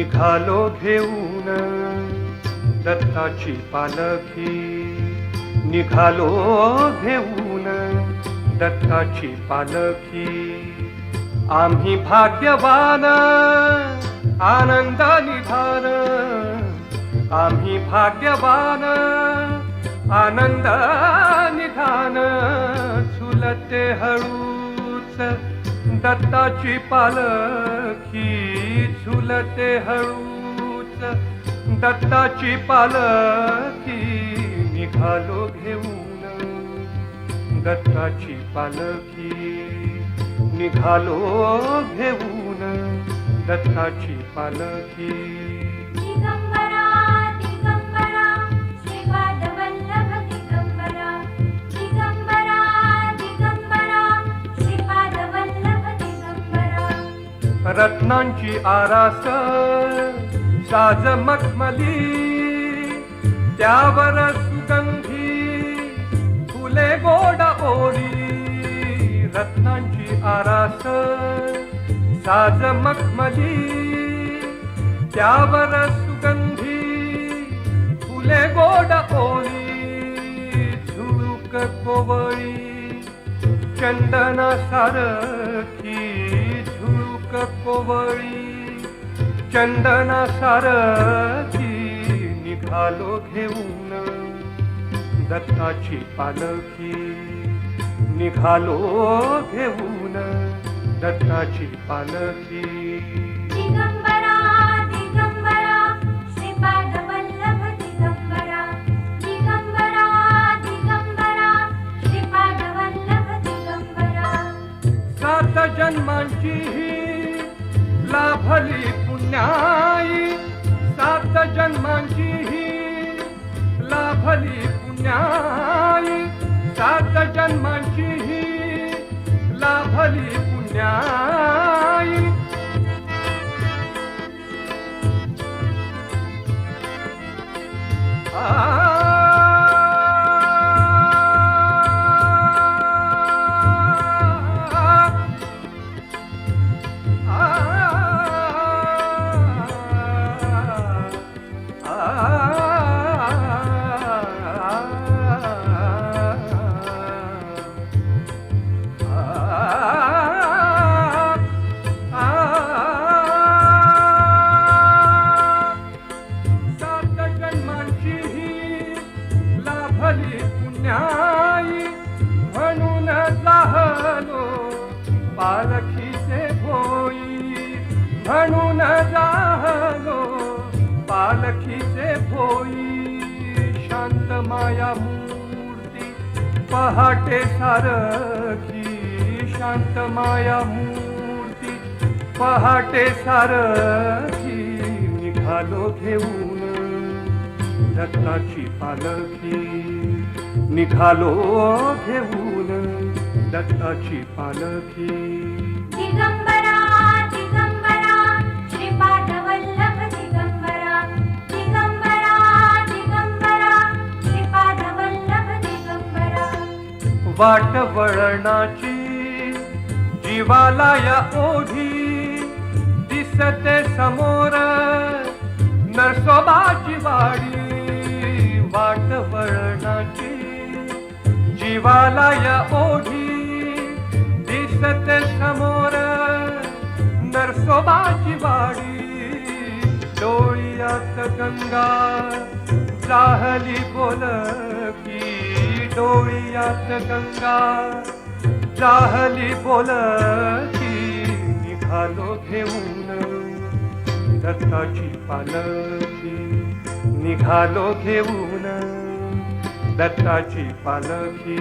निघालो घेऊन दत्ताची पालखी, निघालो घेऊन दत्ताची पालखी। आम्ही भाग्यवान आनंद निधान, आम्ही भाग्यवान आनंद निधान। झुलते हळूच दत्ताची पालखी, झुलते हळूच दत्ताची पालखी। निघालो घेऊन दत्ताची पालखी, निघालो घेऊन दत्ताची पालखी। दिगंबरा दिगंबरा श्रीपाद वल्लभ दिगंबरा, दिगंबरा दिगंबरा श्रीपाद वल्लभ दिगंबरा। रत्नांची आरास साज मखमली, त्यावर सुगंधी फुले गोड ओढी। रत्नांची आरास साज मखमली, त्यावर सुगंधी फुले गोड ओढी। झुळूक कोवळी चंदना सारखी, झुळूक कोवळी चंदना सारखी। निघालो घेऊन दत्ताची पालखी, निघालो घेऊन दत्ताची पालखी। दिगंबरा दिगंबरा श्रीपाद वल्लभ दिगंबरा, दिगंबरा दिगंबरा श्रीपाद वल्लभ दिगंबरा। सात जन्मांची लाभली पुण्याई, सात जन्मांची लाभली पुण्याई, सात जन्मांची लाभली पुण्याई। म्हणून जाहलो पालखीचे भोई, म्हणून जाहलो पालखीचे भोई। शांत माया मूर्ती पहाटे सारखी, शांत माया मूर्ती पहाटे सारखी। निघालो घेऊन दत्ताची पालखी, निघालो घेऊन दत्ताची पालखी। दिगंबरा दिगंबरा श्रीपाद वल्लभ दिगंबरा, दिगंबरा दिगंबरा श्रीपाद वल्लभ दिगंबरा। वाट वळणाची जीवाला या ओढी, दिसते समोर नरसोबाची वाडी। वाट वळणाची जीवाला या ओढी, दिसते समोर नरसोबाची वाडी। डोळ्यात गंगा जाहली बोलकी, डोळ्यात गंगा जाहली बोलकी। निघालो घेऊन दत्ताची पालखी, निघालो घेऊन दत्ताची पालखी।